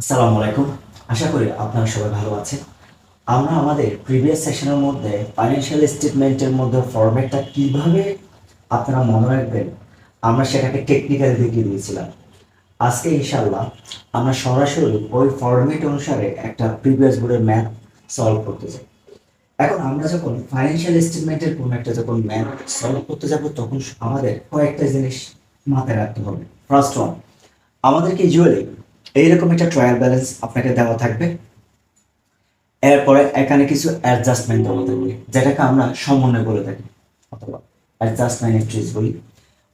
আসসালামু আলাইকুম। আশা করি আপনারা সবাই ভালো আছেন। আমরা আমাদের প্রিভিয়াস সেশনের মধ্যে ফাইন্যান্সিয়াল স্টেটমেন্টের মধ্যে ফরম্যাটটা কিভাবে আপনারা মনে রাখবেন, আমরা সেটাকে টেকনিক্যালি দেখিয়ে দিয়েছিলাম। আজকে ইনশাআল্লাহ আমরা সরাসরি ওই ফরম্যাট অনুসারে একটা প্রিভিয়াস বোর্ডের ম্যাথ সলভ করতে চাই। এখন আমরা যখন ফাইন্যান্সিয়াল স্টেটমেন্টের কোনো একটা যখন ম্যাথ সলভ করতে যাব, তখন আমাদের কয়েকটা জিনিস মাথায় রাখতে হবে। ফার্স্ট ওয়ান, আমাদেরকে ইউজুয়ালি এইরকম একটা ট্রায়াল ব্যালেন্স আপনাকে দেওয়া থাকবে। এরপরে এখানে কিছু অ্যাডজাস্টমেন্ট দেওয়া থাকবে, যেটাকে আমরা সমন্বয় বলে থাকি অথবা অ্যাডজাস্টমেন্ট এন্ট্রিজ বলি।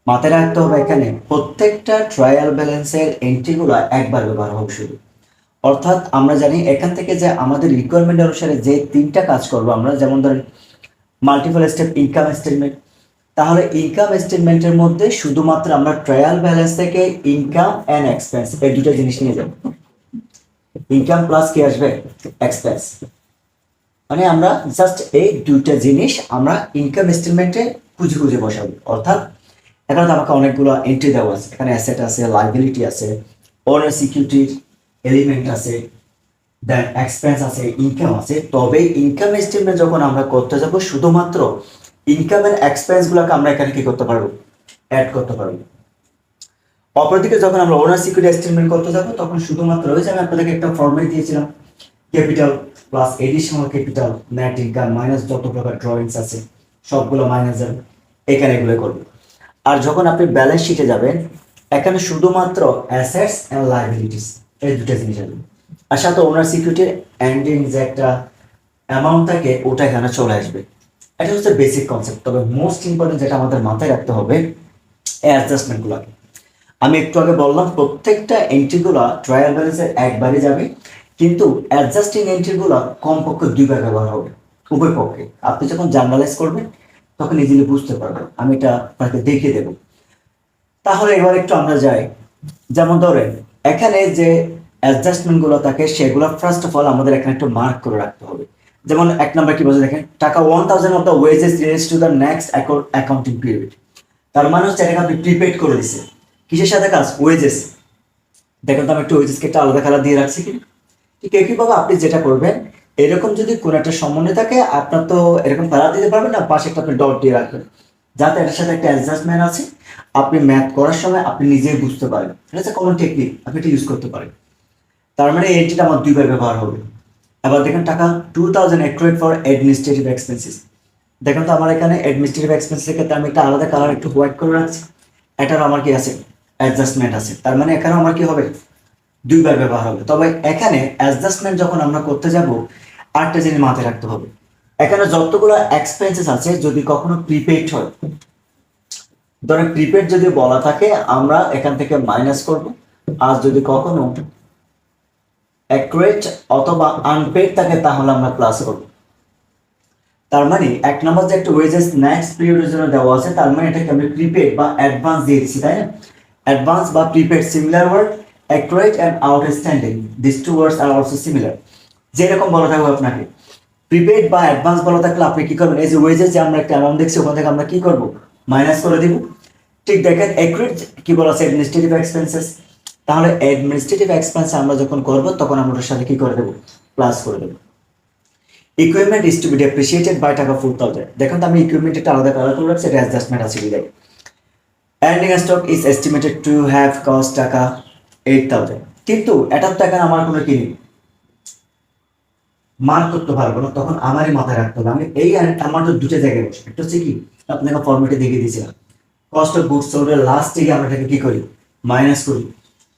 মাথায় রাখতে হবে এখানে প্রত্যেকটা ট্রায়াল ব্যালেন্সের এন্ট্রিগুলো একবার ব্যবহার হবে শুধু। অর্থাৎ আমরা জানি এখান থেকে যে আমাদের রিকোয়ারমেন্ট অনুসারে যে তিনটা কাজ করবো আমরা, যেমন ধরেন মাল্টিপল স্টেপ ইনকাম স্টেটমেন্ট, তাহলে ইনকাম স্টেটমেন্টের মধ্যে শুধুমাত্র আমরা ট্রায়াল ব্যালেন্স থেকে ইনকাম অ্যান্ড এক্সপেন্স এই দুটো জিনিস নিয়ে যাব। ইনকাম প্লাস কি আসবে? এক্সপেন্স। মানে আমরা জাস্ট এই দুইটা জিনিস আমরা ইনকাম স্টেটমেন্টে খুঁজে খুঁজে বসাবো। অর্থাৎ এখানে তো আমাকে অনেকগুলো এন্ট্রি দেওয়া আছে, এখানে অ্যাসেট আছে, লাইবিলিটি আছে, ওনার সিকিউরিটির এলিমেন্ট আছে, দেন এক্সপেন্স আছে, ইনকাম আছে। তবে ইনকাম স্টেটমেন্ট যখন আমরা করতে যাব, শুধুমাত্র ইনকাম এন্ড এক্সপেন্স গুলোকে আমরা এখানে কি করতে পারবো? অ্যাড করতে পারবো। অপরদিকে যখন আমরা ওনার সিকিউরিটি স্টেটমেন্ট করতে যাব, তখন শুধুমাত্র ওই যে আমি আপনাদেরকে একটা ফর্মেট দিয়েছিলাম, capital plus additional capital, net income minus যত প্রকার ড্রয়িংস আছে সবগুলো মাইনাস যাবে, এখানে এগুলো করবো। আর যখন আপনি ব্যালেন্স শিটে যাবেন, এখানে শুধুমাত্র অ্যাসেটস এন্ড লায়াবিলিটিস এই দুটো জিনিস আসবে। আর সাথে ওনার সিকিউরিটির এন্ডিং যে একটা অ্যামাউন্ট থাকে ওটা এখানে চলে আসবে। এটা হচ্ছে বেসিক কনসেপ্ট। তবে মোস্ট ইম্পর্টেন্ট যেটা আমাদের মাথায় রাখতে হবে, এই অ্যাডজাস্টমেন্টগুলোকে আমি একটু আগে বললাম, প্রত্যেকটা এন্ট্রিগুলো ট্রায়াল ব্যালেন্সের একবারই যাবে, কিন্তু অ্যাডজাস্টিং এন্ট্রিগুলো কমপক্ষে দুইবার ব্যবহার হবে উভয় পক্ষে। আপনি যখন জার্নালাইজ করবেন তখন ইজিলি বুঝতে পারবেন। আমি এটা আপনাকে দেখিয়ে দেবো। তাহলে এবার একটু আমরা যাই। যেমন ধরেন এখানে যে অ্যাডজাস্টমেন্টগুলো থাকে সেগুলো ফার্স্ট অফ অল আমাদের এখানে একটু মার্ক করে রাখতে হবে। যেমন এক নম্বর কি বলছে দেখেন, টাকা 1000 of the wages relates to the next accounting period. তার মানে হচ্ছে এটাকে আপনি প্রিপেড করে দিছে কিসের সাথে? কাজ ওয়েজেস। দেখেন তো আমি একটু ওয়েজেসকে একটা আলাদা কালার দিয়ে রাখছি কি। ঠিক একইভাবে আপনি যেটা করবেন, এরকম যদি কোনো একটা সমন্বয় থাকে, আপনার তো এরকম কালার দিতে পারবেন না, পাশে একটা আপনি ডট দিয়ে রাখবেন, যাতে এটার সাথে একটা অ্যাডজাস্টমেন্ট আছে। আপনি ম্যাথ করার সময় আপনি নিজেই বুঝতে পারেন। এটা হচ্ছে কমন টেকনিক, আপনি এটা ইউজ করতে পারেন। তার মানে এই এন্ট্রিটা আমার দুইবার ব্যবহার হবে। এবার দেখেন টাকা 2000 অ্যাক্রুয়েড ফর অ্যাডমিনিস্ট্রেটিভ এক্সপেন্সেস। দেখেন তো আমার এখানে অ্যাডমিনিস্ট্রেটিভ এক্সপেন্সের ক্ষেত্রে আমি একটা আলাদা কালার একটু হোয়াইট করে রাখছি। এটার আমার কি আছে? অ্যাডজাস্টমেন্ট আছে। তার মানে এখানে আমার কি হবে? দুইবার ব্যবহার হবে। তবে এখানে অ্যাডজাস্টমেন্ট যখন আমরা করতে যাব, আরেকটা জিনিস মাথায় রাখতে হবে, এখানে যতগুলো এক্সপেন্সেস আছে যদি কখনো প্রিপেড হয়, ধরেন প্রিপেড যদি বলা থাকে আমরা এখান থেকে মাইনাস করব। আর যদি কখনো অ্যাকুরেট অথবা আনপেড থাকে তাহলে আমরা প্লাস করব। তার মানে এক নম্বর যে একটা ওয়েজেস নেক্সট পিরিয়ডের জন্য দেওয়া আছে, তার মানে এটাকে আমি প্রিপেড বা অ্যাডভান্স দিয়ে দিচ্ছি, তাই না? অ্যাডভান্স বা prepaid similar word. Accurate and outstanding, this two words are also similar. যেরকম বলা থাকবে আপনাকে প্রিপেড বা অ্যাডভান্স বলা থাকলে আপনি কি করবেন? এই যে ওয়েজেস যে আমরা একটা অ্যামাউন্ট দেখছি ওখান থেকে আমরা কি করব? মাইনাস করে দিব। ঠিক দেখেন অ্যাকুরেট কি বলা আছে? Administrative expenses. তাহলে অ্যাডমিনিস্ট্রেটিভ এক্সপেন্স আমরা যখন করব তখন আমরা ওর সাথে কি করে দেব? প্লাস করে দেব। Equipment is to be depreciated by টাকা 4000। দেখুন তো আমি ইকুইপমেন্ট একটা আলাদা কালার করে রাখছি, এটা অ্যাডজাস্টমেন্ট আছে কি দেয়। Ending stock is estimated to have cost টাকা 8000। কিন্তু এটার তো এখানে আমার কোনো কি নেই, মার্ক করতে পারবো না, তখন আমারই মাথায় রাখতে হবে। আমি এই আমার তো দুটো জায়গায় বসে, একটা হচ্ছে কি আপনাকে ফর্মেটে দেখিয়ে দিয়েছিলাম, কস্ট অফ গুডস সোল্ডের লাস্ট থেকে আমরা এটাকে কি করি? মাইনাস করি।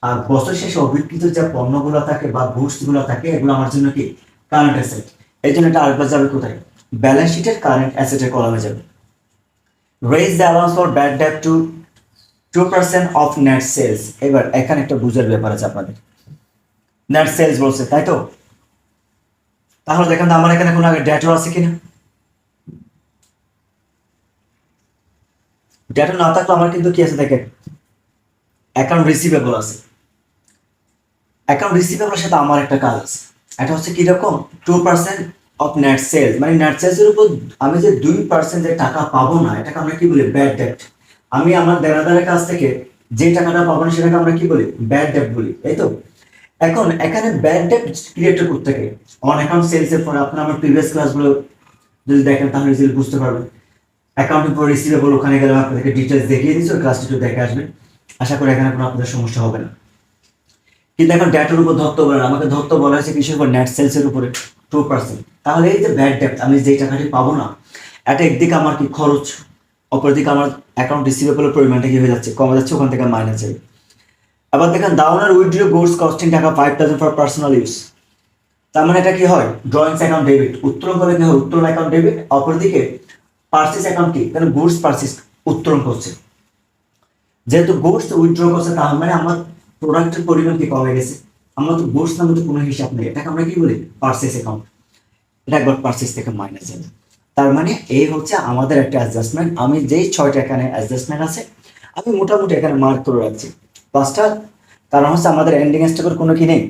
আর বছর শেষে অবিক্রিত যে পণ্যগুলো থাকে বা গুডস গুলো থাকে এগুলো আমার জন্য কি? Current asset. এই জন্য এটা আরেকবার যাবে কোথায়? ব্যালেন্স শিটের কারেন্ট অ্যাসেটের কলামে যাবে। Raise the allowance for bad debt to 2% of net sales. এবার এখানে একটা বুঝার ব্যাপার আছে আপনাদের, নেট সেলস বলছে তাই তো। তাহলে দেখেন তো আমার এখানে কোনো আগে ডেটর আছে কিনা। ডেটর না থাকলে আমার কিন্তু কি আছে দেখেন, অ্যাকাউন্ট রিসিভেবল আছে। অ্যাকাউন্ট রিসিভেবলের সাথে আমার একটা কাজ আছে, এটা হচ্ছে কিরকম? 2% অফ নেট সেলস, মানে নেট সেলসের উপর আমি যে 2% যে টাকা পাবো না, এটাকে আমরা কি বলি? Bad date. আমি আমার দেনাদারের কাছ থেকে যে টাকাটা পাবো না সেটাকে আমরা কি বলি? ব্যাড ডেট বলি, তাই তো। এখন এখানে ব্যাড ডেট ক্রিয়েট করতে গেলে অন অ্যাকাউন্ট সেলস এর পরে আপনার আমার প্রিভিয়াস ক্লাসগুলো যদি দেখেন তাহলে ইজিলি বুঝতে পারবেন। অ্যাকাউন্টের পর রিসিভেবল ওখানে গেলে আপনাদেরকে ডিটেলস দেখিয়ে দিচ্ছি, ওই ক্লাসটি একটু দেখে আসবেন। আশা করি এখানে কোনো আপনাদের সমস্যা হবে না। কিন্তু এখন ডেটার উপর ধরতে বলেন, আমাকে ধরতে বলা হয়েছে কিসের উপর, নেট সেলস এর উপরে 2%। তাহলে এই যে ব্যাড ডেট, আমি যেই টাকাটি পাবো না, এটা একদিকে আমার কি খরচ, অপরদিকে আমার অ্যাকাউন্ট রিসিভেবলের পরিমাণটা কি হয়ে যাচ্ছে, কমে যাচ্ছে, ওখান থেকে মাইনাস যাবে। আবার দেখেন ডাউন আর উইথড্র গুডস কস্টিং টাকা 5000 ফর পার্সোনাল ইউজ। তার মানে এটা কি হয়, ড্রয়িংস অ্যাকাউন্ট ডেবিট, উত্তোলন করে কি হয়, উত্তোলন অ্যাকাউন্ট ডেবিট। অপরদিকে পার্সেস অ্যাকাউন্ট কি, কারণ গুডস পার্সেস উত্তোলন করছে, যেহেতু গুডস উইথড্র করছে তার মানে আমার প্রোডাক্টের পরিমাণ কি কমে গেছে। আমরা তো গুডস নামে তো কোনো হিসাব নেই, এটাকে আমরা কি বলি, পার্সেস অ্যাকাউন্ট। এটা একবার পার্সেস থেকে মাইনাস যাবে। তার মানে এই হচ্ছে আমাদের একটা অ্যাডজাস্টমেন্ট। আমি যেই 6টা এখানে অ্যাডজাস্টমেন্ট আছে আমি মোটামুটি এখানে মার্ক করে রাখছি 5টা, কারণ হচ্ছে আমাদের এন্ডিং স্টকের কোনো কি নেই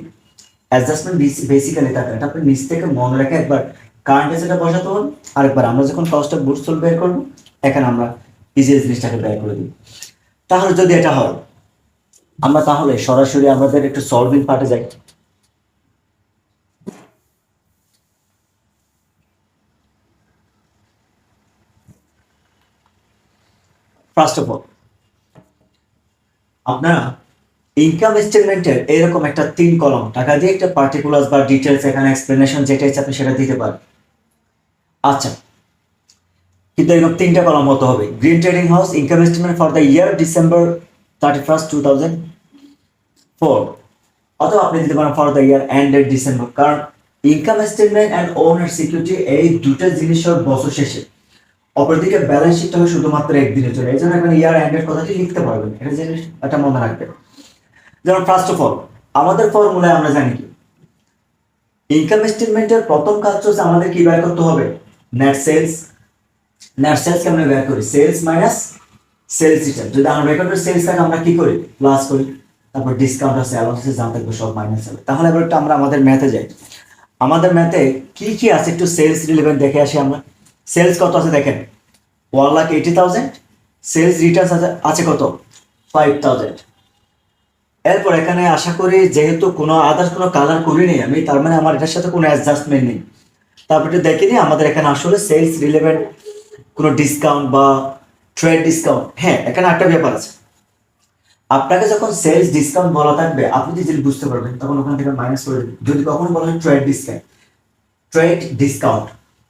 অ্যাডজাস্টমেন্ট। বেসিক্যালি থাকে এটা আপনি নিচ থেকে মনে রেখে একবার কারেন্ট অ্যাসেটটা বসাতে হবে, আরেকবার আমরা যখন কস্ট অফ গুডস সোল্ড বের করবো এখানে আমরা ইজিলি জিনিসটাকে বের করে দিই। তাহলে যদি এটা হয় আমরা তাহলে সরাসরি আমাদের একটু সলভিং পার্টে যাই। ফার্স্ট অফ অল আপনারা ইনকাম স্টেটমেন্টের এরকম একটা 3 কলম টাকা দিয়ে একটা পার্টিকুলার বা ডিটেলস এখানে এক্সপ্লেনেশন যেটা ইচ্ছা আপনি সেটা দিতে পারেন। আচ্ছা, কিন্তু এরকম 3টা কলম হতে হবে। Green trading house income statement for the year December 31st 2004, অথবা আপনি দিতে পারেন for the year ended December, কারণ income statement and owner security এই দুটো জিনিস হয় বছর শেষে। অপরদিকে ব্যালেন্স শিটটা হয় শুধুমাত্র একদিনের জন্য, এই জন্য এখানে ইয়ার এন্ডেড কথাটি লিখতে পারবেন, এটা জিনিস এটা মনে রাখবেন। যেমন ফার্স্ট অফ অল আমাদের ফর্মুলায় আমরা জানি কি, ইনকাম স্টেটমেন্টের প্রথম কাজ হচ্ছে আমাদের কি বের করতে হবে, নেট সেলস। নেট সেলস কে আমরা বের করি সেলস মাইনাস সেলস রিটার্ন। যদি আমরা রেকর্ডের সেলস থাকে আমরা কি করি, প্লাস করি, তারপর ডিসকাউন্ট আছে, অ্যালাউন্স আছে, যা থাকবে সব মাইনাস হবে। তাহলে এবার একটু আমরা আমাদের ম্যাথে যাই। আমাদের ম্যাথে কি কি আছে একটু সেলস রিলেভেন্ট দেখে আসি আমরা। সেলস কত আছে দেখেন, 1,80,000। সেলস রিটার্ন আছে কত, 5,000। এরপর এখানে আশা করি যেহেতু কোনো আদার্স কোনো কালার করিনি আমি, তার মানে আমার এটার সাথে কোনো অ্যাডজাস্টমেন্ট নেই। তারপর একটু দেখিনি আমাদের এখানে আসলে সেলস রিলেভেন্ট কোনো ডিসকাউন্ট বা ট্রেড ডিসকাউন্ট। হ্যাঁ, এখানে একটা ব্যাপার আছে, আপনাকে যখন সেলস ডিসকাউন্ট বলা থাকবে আপনি যদি বুঝতে পারবেন তখন ওখান থেকে মাইনাস করে দেবেন। যদি কখনো বলা হয় trade discount, trade discount,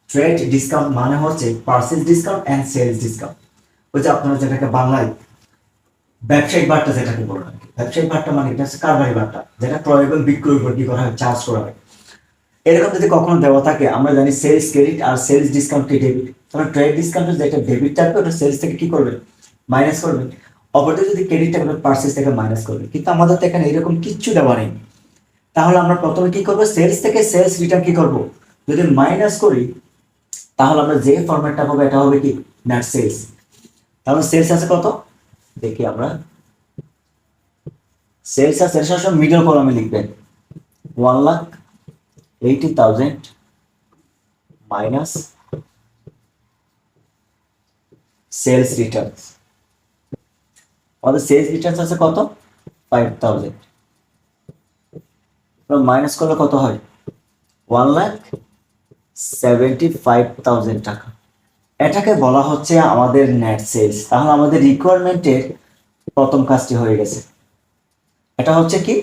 trade discount মানে হচ্ছে purchase discount and sales discount. ওই যে আপনারা যেটাকে বাংলায় ব্যবসায়িক বার্তা যেটাকে বলা হয়, ব্যবসায়িক বার্তা মানে এটা হচ্ছে কারবারি বার্তা, যেটা ক্রয় এবং বিক্রয় উপর কি করা হয়, চার্জ করা হয়। এরকম যদি কখনো দেওয়া থাকে আমরা জানি সেলস ক্রেডিট আর সেলস ডিসকাউন্ট কি ডেবিট, তাহলে ট্রেড ডিসকাউন্টের যেটা ডেবিট থাকবে ওটা সেলস থেকে কি করবে, মাইনাস করবে। অপরদিকে যদি ক্রেডিট থাকবে পার্সেস থেকে মাইনাস করবে। কিন্তু আমাদের তো এখানে এরকম কিচ্ছু দেওয়া নেই। তাহলে আমরা প্রথমে কি করবো, সেলস থেকে সেলস রিটার্ন কি করব, যদি মাইনাস করি তাহলে আমরা যে ফরম্যাটটা পাবো এটা হবে কি, নেট সেলস। তাহলে সেলস আছে কত দেখি আমরা, সেলস আছে সব মিডল কলামে লিখবেন 1,80,000 মাইনাস সেলস রিটার্নস। আমাদের সেলস রিটার্নস আছে কত, 5,000, মাইনাস করলে কত হয়, 1,75,000 টাকা। এটাকে বলা হচ্ছে আমাদের নেট সেলস। তাহলে আমাদের রিকোয়ারমেন্টের প্রথম কাজটি হয়ে গেছে, এটা হচ্ছে কি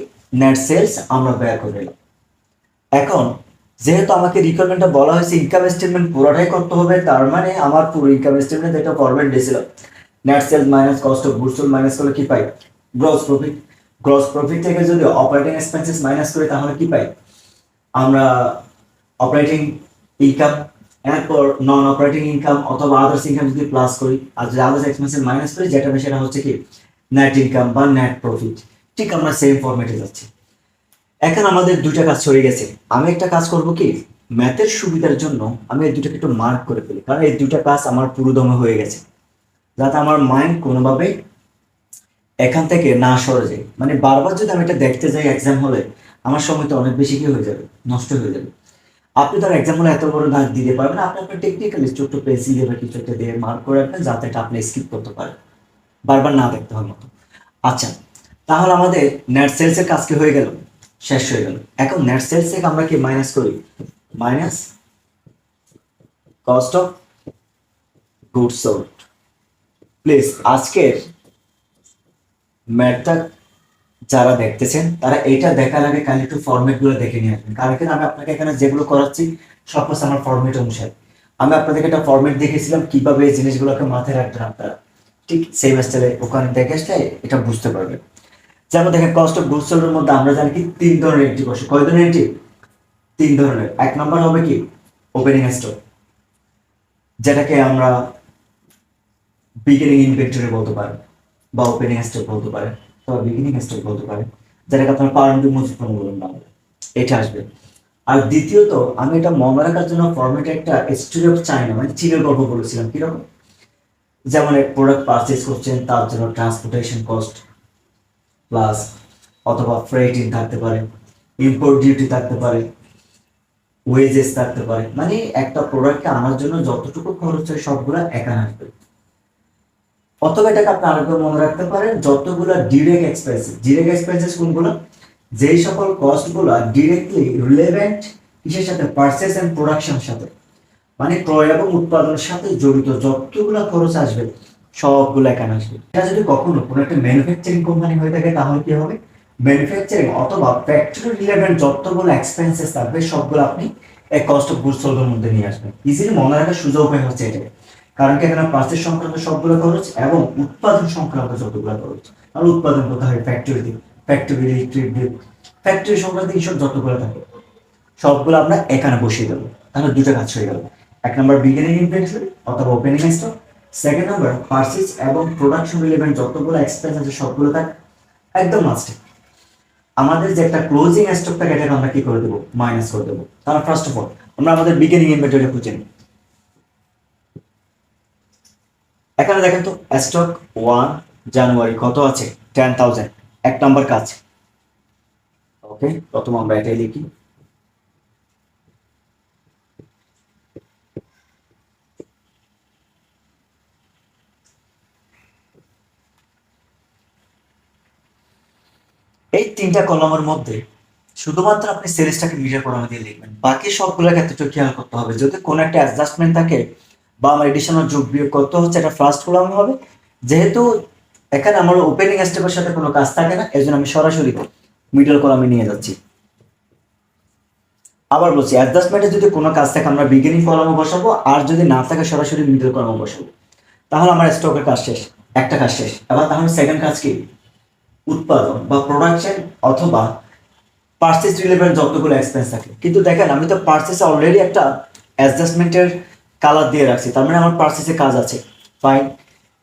নেট সেলস আমরা বের করে নিলাম। এখন যেহেতু আমাকে রিকোয়ারমেন্টটা বলা হয়েছে ইনকাম স্টেটমেন্ট পুরোটাই করতে হবে, তার মানে আমার পুরো ইনকাম স্টেটমেন্ট একটা ফরম্যাট দিয়েছিল, net sales minus cost of goods sold minus করলে কি পাই, গ্রস প্রফিট। গ্রস প্রফিট থেকে যদি অপারেটিং এক্সপেন্সেস মাইনাস করি তাহলে কি পাই আমরা, অপারেটিং ইনকাম। এরপর নন অপারেটিং ইনকাম অথবা আদার্স ইনকাম যদি প্লাস করি, আর যদি আদার্স এক্সপেন্সেস মাইনাস করি যেটা সেটা হচ্ছে কি নেট ইনকাম বা নেট প্রফিট। ঠিক আমরা সেম ফরম্যাটে যাচ্ছি। এখন আমাদের দুইটা কাজ ছড়ে গেছে। আমি একটা কাজ করব কি, ম্যাথের সুবিধার জন্য আমি এই দুটাকে একটু মার্ক করে ফেলি, কারণ এই দুটা কাজ আমার পুরোদমে হয়ে গেছে, যাতে আমার মাইন্ড কোনোভাবে এখান থেকে না সরে যায়। মানে বারবার যদি আমি এটা দেখতে যাই এক্সাম হলে আমার সময় তো অনেক বেশি কি হয়ে যাবে, নষ্ট হয়ে যাবে। আপনি তার এক্সাম হলে এত বড় দাগ দিতে পারবেন, আপনি আপনার টেকনিক্যালি ছোট্ট পেন্সিল দিয়ে বা কিছু একটা দিয়ে মার্ক করে রাখবেন, যাতে এটা আপনি স্কিপ করতে পারেন, বারবার না দেখতে হয় মতো। আচ্ছা, তাহলে আমাদের নেট সেলসের কাজ কি হয়ে গেল, শেষ হয়ে গেল। এখন নেট সেলস থেকে আমরা কি মাইনাস করি? Minus cost of goods sold. Please আজকের ম্যাথটা যারা দেখতেছেন তারা এটা দেখার আগে কাল একটু ফরম্যাট গুলো দেখে নিয়ে আসবেন, কারণ এখানে আমি আপনাকে এখানে যেগুলো করাচ্ছি সব হচ্ছে আমার ফরম্যাট অনুসারে। আমি আপনাদেরকে একটা ফরম্যাট দেখিয়েছিলাম কিভাবে এই জিনিসগুলোকে মাথায় রাখবেন আপনারা, ঠিক সেম স্টাইলে ওখানে দেখে আসলে এটা বুঝতে পারবেন। যেমন দেখেন কস্ট অফ গুডস সোল্ড এর মধ্যে আমরা জানি কি 3 ধরনের এন্ট্রি বসে। কয় ধরনের এন্ট্রি? 3 ধরনের। এক নম্বর হবে কি ওপেনিং স্টক, যেটাকে আমরা বিগিনিং ইনভেন্টরি বলতে পারেন বা ওপেনিং স্টক বলতে পারেন বা বিগিনিং স্টক বলতে পারেন, যেটাকে আপনার প্রারম্ভিক মজুত পণ্য বলেন না, এটা আসবে। আর দ্বিতীয়ত আমি এটা মনে রাখার জন্য ফরম্যাটে একটা স্টোরি অফ চায়না মানে চীনের গল্প বলেছিলাম কিরকম, যেমন এক প্রোডাক্ট পারচেজ করছেন তার জন্য ট্রান্সপোর্টেশন কস্ট প্লাস অথবা ফ্রেট ইন থাকতে পারে, ইম্পোর্ট ডিউটি থাকতে পারে, ওয়েজেস থাকতে পারে, মানে একটা প্রোডাক্টকে আনার জন্য যতটুকু খরচ হয় সবগুলো এখানে আসবে। অথবা এটাকে আপনি আরেকবার মনে রাখতে পারেন যতগুলো ডিরেক্ট এক্সপেন্সেস কোনগুলো, যেই সকল কস্টগুলো ডিরেক্টলি রিলেভেন্ট কিসের সাথে, পারচেস এন্ড প্রোডাকশন সাথে, মানে ক্রয় এবং উৎপাদনের সাথে জড়িত যতগুলো খরচ আসবে সবগুলো এখানে আসবে। এটা যদি কখনো কোনো একটা ম্যানুফ্যাকচারিং কোম্পানি হয়ে থাকে তাহলে কি হবে, ম্যানুফ্যাকচারিং অথবা ফ্যাক্টরি রিলেভেন্ট যতগুলো এক্সপেন্সেস থাকবে সবগুলো আপনি এক কস্ট অফ গুডস সোল্ড এর মধ্যে নিয়ে আসবেন। ইজিলি মনে রাখার সুযোগ উপায় হচ্ছে এটা, কারণ কি এখানে পার্চেস সংক্রান্ত সবগুলো খরচ এবং উৎপাদন সংক্রান্ত যতগুলো খরচ, আর উৎপাদন কোথায় হয় ফ্যাক্টরিতে, ফ্যাক্টরি ইলেকট্রিক বিল, ফ্যাক্টরি সংক্রান্ত এইসব যতগুলো থাকে সবগুলো আমরা এখানে বসিয়ে দেবো। তাহলে দুটো কাজ হয়ে গেল, এক নম্বর বিগিনিং ইনভেন্টরি অথবা opening stock, second number purchase এবং প্রোডাকশন রিলেভেন্ট যতগুলো এক্সপেন্স আছে সবগুলো থাক একদম মাস্ট। আমাদের যে একটা ক্লোজিং স্টক থাকে এটাকে আমরা কি করে দেবো, মাইনাস করে দেবো। তাহলে ফার্স্ট অফ অল আমরা আমাদের বিগিনিং ইনভেন্টরি খুঁজে নিই। এখানে দেখেন তো স্টক 1 জানুয়ারি কত আছে, 10,000, এক নাম্বার কাজ। ওকে, প্রথম আমরা এটাই লিখি। এই 3টা কলামের মধ্যে শুধুমাত্র আপনি সেলসটাকে মিটার কলামে দিয়ে লিখবেন, বাকি সবগুলোর ক্ষেত্রে একটু খেয়াল করতে হবে যদি কোনো একটা অ্যাডজাস্টমেন্ট থাকে বা আমার এডিশনাল যোগ বিয়োগ করতে হচ্ছে, এটা ফার্স্ট কলাম হবে। যেহেতু এখানে আমার ওপেনিং স্টেপের সাথে কোনো কাজ থাকে না, এই জন্য আমি সরাসরি মিডল কলামে নিয়ে যাচ্ছি। আবার বলছি অ্যাডজাস্টমেন্টে যদি কোনো কাজ থাকে আমরা বিগিনিং কলামে বসাবো, আর যদি না থাকে সরাসরি মিডল কলামে বসাবো। তাহলে আমার স্টকের কাজ শেষ, একটা কাজ শেষ। এবার তাহলে সেকেন্ড কাজ কি, উৎপাদন বা প্রোডাকশন অথবা পার্চেস রিলেভেন্ট যতগুলো এক্সপেন্স থাকে। কিন্তু দেখেন আমি তো পার্চেসে অলরেডি একটা অ্যাডজাস্টমেন্টের কালার দিয়ে রাখছি, তার মানে আমার পার্চেসে কাজ আছে, ফাইন।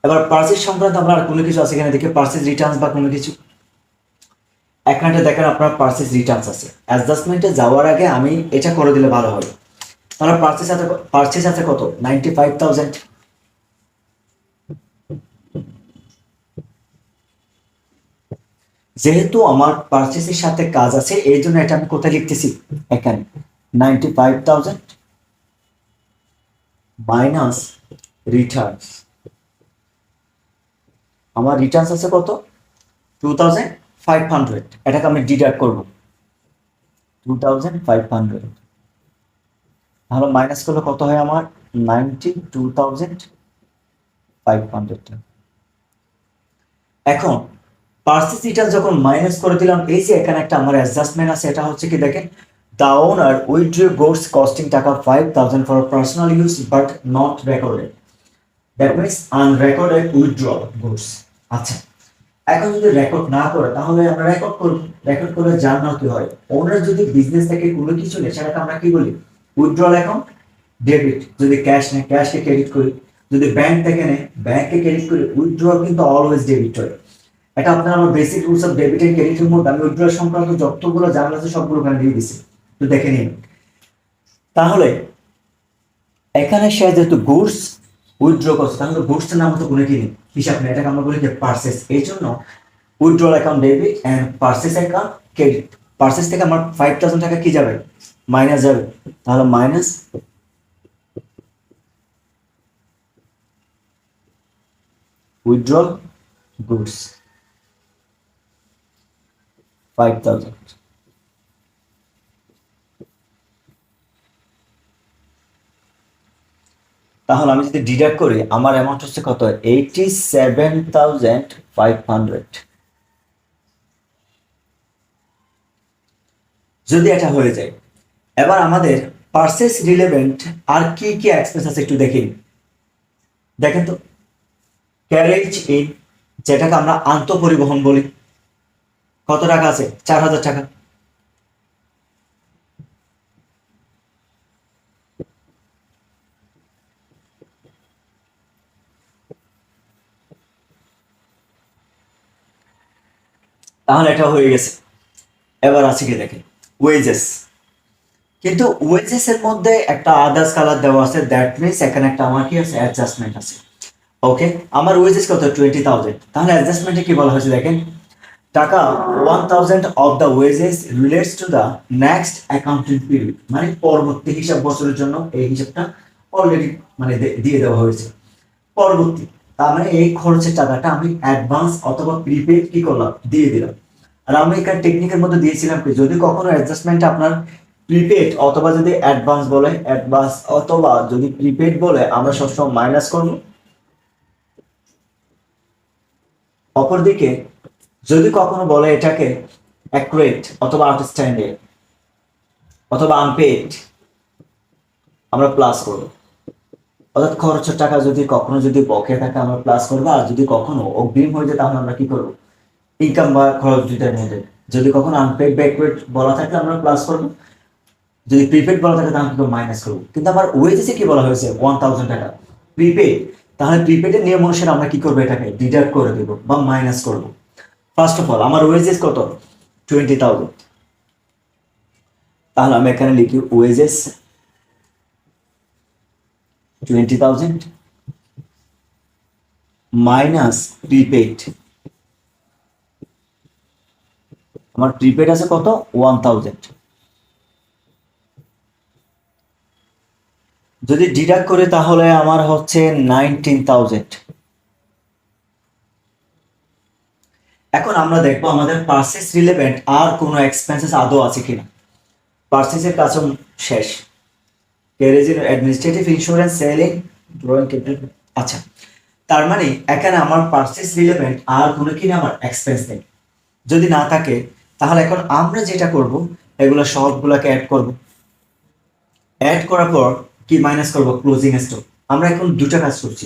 এবার পার্চেস সংক্রান্ত আমরা আর কোনো কিছু আছে এখানে দেখে পার্চেস রিটার্নস বা কোনো কিছু, এখানে দেখেন আপনার পার্চেস রিটার্নস আছে। অ্যাডজাস্টমেন্টে যাওয়ার আগে আমি এটা করে দিলে ভালো হবে। তাহলে পার্চেস আছে কত, 95,000। যেহেতু আমার পার্চেসের সাথে কাজ আছে এই জন্য এটা আমি কোথায় লিখতেছি, এখানে 95,000 মাইনাস রিটার্নস। আমার রিটার্নস আছে কত, 2,500, এটাকে আমি ডিডাক্ট করব 2,500। তাহলে মাইনাস করলে কত হয় আমার, 92,500। এখন পার্সেস রিটার্ন যখন মাইনাস করে দিলাম, এই যে এখানে একটা আমার অ্যাডজাস্টমেন্ট আছে, এটা হচ্ছে কি দেখেন, the owner withdrew goods costing টাকা 5,000 for personal use but not recorded, that means unrecorded withdrawal goods। আচ্ছা, এখন যদি রেকর্ড না করে তাহলে আমরা রেকর্ড করব, রেকর্ড করে জানানো কি হয়, ওনার যদি বিজনেস থেকে কোনো কিছু নেই সেটাকে আমরা কি বলি, উইথড্রল অ্যাকাউন্ট ডেবিট। যদি ক্যাশ নেয় ক্যাশকে ক্রেডিট করি, যদি ব্যাংক থেকে নেয় ব্যাংককে ক্রেডিট করি। উইথড্রল কিন্তু অলওয়েজ ডেবিট হয়। এটা আপনার আমার basic rules of debit and ক্রেডিটের মধ্যে আমি উইথড্রল সংক্রান্ত যতগুলো জানা আছে সবগুলো ওখানে দিয়ে দিছি, তো দেখে নিন। তাহলে এখানে সে যেহেতু গুডস উইথড্র করছে তাহলে গুডসের নাম তো কোনো কি নেই, হিসাব নেই, এটাকে আমরা বলি যে পার্সেস। এই জন্য withdrawal account debit and purchase account credit. Purchase থেকে আমার 5,000 টাকা কি যাবে, মাইনাস যাবে। তাহলে মাইনাস উইথড্রল গুডস 5,000। তাহলে আমি যদি ডিডাক্ট করি আমার অ্যামাউন্ট হচ্ছে কত, 87,500। যদি এটা হয়ে যায়, এবার আমাদের পারচেস রিলেভেন্ট আর কি কি এক্সপেন্স আছে একটু দেখি। দেখেন তো, ক্যারেজ ইন, যেটাকে আমরা আন্তঃপরিবহন বলি, কত টাকা আছে, 4,000 টাকা। তাহলে এটা হয়ে গেছে। এবার আছে কি দেখেন, ওয়েজেস। কিন্তু ওয়েজেস এর মধ্যে একটা আদার্স কালার দেওয়া আছে, দ্যাট মিনস এখানে একটা আমার কি আছে, অ্যাডজাস্টমেন্ট আছে। ওকে, আমার ওয়েজেস কত, 20,000। তাহলে অ্যাডজাস্টমেন্টে কি বলা হয়েছে দেখেন, টাকা 1,000 of the wages relates to the next accounting period, মানে পরবর্তী হিসাব বছরের জন্য এই হিসাবটা অলরেডি মানে দিয়ে দেওয়া হয়েছে পরবর্তী। তার মানে এই খরচের টাকাটা আমি অ্যাডভান্স অথবা প্রিপেড কি করলাম, দিয়ে দিলাম। আর আমি এখানে টেকনিকের মধ্যে দিয়েছিলাম কি, যদি কখনো অ্যাডজাস্টমেন্ট আপনার প্রিপেড অথবা যদি অ্যাডভান্স বলে অ্যাডভান্স অথবা যদি প্রিপেড বলে, আমরা সবসময় মাইনাস করবো। অপরদিকে যদি কখনো বলে এটাকে অ্যাকুরেট অথবা আউটস্ট্যান্ডিং অথবা আনপেড, আমরা প্লাস করবো। অর্থাৎ খরচের টাকা যদি কখনো যদি বকেয়া থাকে আমরা প্লাস করবো, আর যদি কখনো অগ্রিম হয়ে যায় তাহলে আমরা কি করবো, ইনকাম বা খরচ দুইটার মধ্যে। যদি কখনো আনপেড ব্যাকওয়েট বলা থাকে আমরা প্লাস করবো, যদি প্রিপেড বলা থাকে তাহলে কিন্তু মাইনাস করবো। কিন্তু আমার ওয়েজেসে কি বলা হয়েছে, 1,000 টাকা প্রিপেড। তাহলে প্রিপেডের নিয়ম অনুসারে আমরা কি করবো, এটাকে ডিডাক্ট করে দেবো বা মাইনাস করবো। ফার্স্ট অফ অল আমার ওয়েজেস কত, 20,000। তাহলে আমি এখানে লিখি ওয়েজেস 20,000 মাইনাস প্রিপেড। আমার প্রিপেড আছে কত, 1,000। যদি ডিডাক্ট করে তাহলে আমার হচ্ছে 19,000। এখন আমরা দেখবো আমাদের পারচেস রিলেভেন্ট আর কোনো এক্সপেন্সেস আদৌ আছে কিনা। পারচেসের কাজ শেষ, ক্যারেজের administrative insurance, selling, drawing capital. আচ্ছা, তার মানে এখানে আমার পারচেস রিলেভেন্ট আর কোনো কিনা আমার এক্সপেন্স নেই। যদি না থাকে তাহলে এখন আমরা যেটা করব, এগুলো সবগুলোকে অ্যাড করব। অ্যাড করার পর কি মাইনাস করব, ক্লোজিং স্টক। আমরা এখন দুটো কাজ করছি,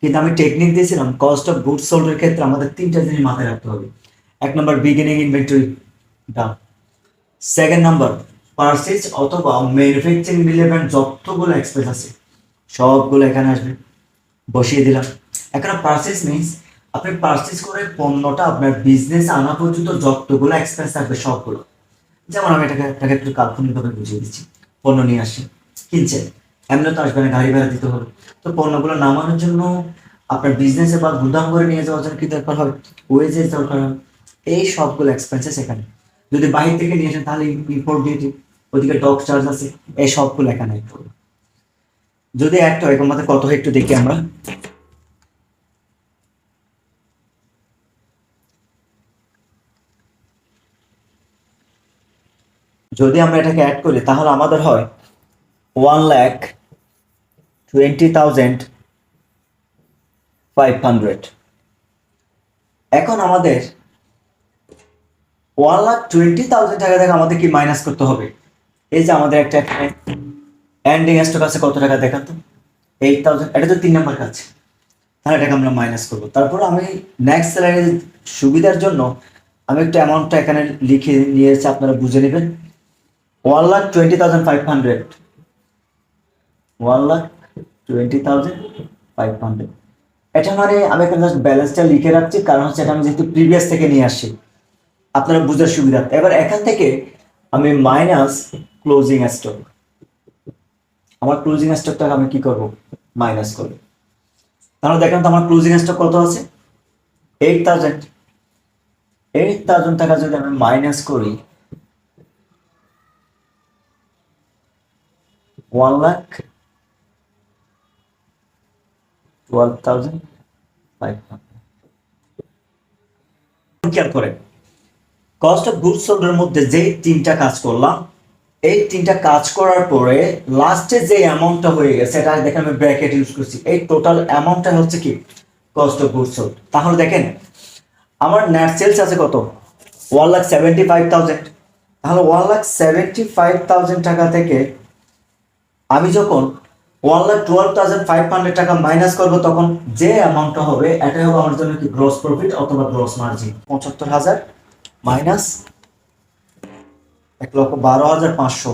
কিন্তু আমি টেকনিক দিয়েছিলাম কস্ট অফ গুডস সোল্ড এর ক্ষেত্রে আমাদের তিনটা জিনিস মাথায় রাখতে হবে। এক নম্বর বিগিনিং ইনভেন্টরি ডান, সেকেন্ড নাম্বার পারচেজ অথবা ম্যানুফ্যাকচারিং রিলেভেন্ট যতগুলো এক্সপেন্স আছে সবগুলো এখানে আসবে, বসিয়ে দিলাম। এখানে পারচেজ মিনস আপনি পারচেজ করে পণ্যটা আপনার বিজনেস আনা পর্যন্ত যতগুলো এক্সপেন্স থাকবে সবগুলো। যেমন আমি এটাকে আপনাকে একটু কাল্পনিকভাবে বুঝিয়ে দিচ্ছি, পণ্য নিয়ে আসে, কিনছেন, এমনি তো আসবে না, গাড়ি ভাড়া দিতে হবে। তো পণ্যগুলো নামানোর জন্য আপনার বিজনেসে বা গুদাম করে নিয়ে যাওয়ার জন্য কি দরকার হয়, ওয়েজেস দরকার হয়। এই সবগুলো এক্সপেন্সেস এখানে। যদি বাইরে থেকে নিয়ে আসেন তাহলে ইম্পোর্ট ডিউটি, ওদিকে ডক চার্জ আছে, এই সবগুলো এখানে অ্যাড করবে। যদি একটা হয় আমাদের কত হয় একটু দেখি আমরা। যদি আমরা এটাকে অ্যাড করি তাহলে আমাদের হয় 1,20,500। এখন আমাদের 1,20,000 টাকা আমাদের কি মাইনাস করতে হবে। এই যে আমাদের একটা এন্ডিং স্টক আছে কত টাকা দেখান তো, 8,000। এটা তো 3 নম্বর কাজ। তাহলে এটাকে আমরা মাইনাস করবো। তারপর আমি নেক্সট স্যালারির সুবিধার জন্য আমি একটু অ্যামাউন্টটা এখানে লিখে নিয়েছি, আপনারা বুঝে নেবেন। 1,20,500, 1,20,500। এটা মানে আমি এখানে জাস্ট ব্যালেন্সটা লিখে রাখছি, কারণ হচ্ছে এটা আমি যেহেতু প্রিভিয়াস থেকে নিয়ে আসছি, আপনারা বুঝার সুবিধা। এবার এখান থেকে আমি মাইনাস ক্লোজিং স্টক, আমার ক্লোজিং স্টকটাকে আমি কি করব, মাইনাস করব। তাহলে দেখেন তো আমার ক্লোজিং স্টক কত আছে, 8,000। 8,000 টাকা যদি আমি মাইনাস করি 1,12,500। খেয়াল করেন, কস্ট অফ গুডস সোল্ড এর মধ্যে যে তিনটা কাজ করলাম এই তিনটা কাজ করার পরে লাস্টে যে অ্যামাউন্টটা হয়ে গেছে এটা দেখেন আমি ব্র্যাকেট ইউজ করছি, এই টোটাল অ্যামাউন্টটা হচ্ছে কি কস্ট অফ গুডস সোল্ড। তাহলে দেখেন আমার নেট সেলস আছে কত, 1,75,000। তাহলে 1,75,000 টাকা থেকে আমি যখন 1,12,500 টাকা মাইনাস করবো তখন যে অ্যামাউন্টটা হবে এটাই হবে আমার জন্য কি গ্রস প্রফিট অথবা গ্রস মার্জিন। 75,000 মাইনাস 1,12,500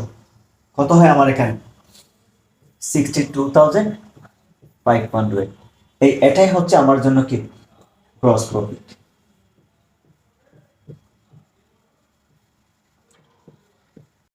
কত হয় আমার এখানে 62,500। এটাই হচ্ছে আমার জন্য কি গ্রস প্রফিট।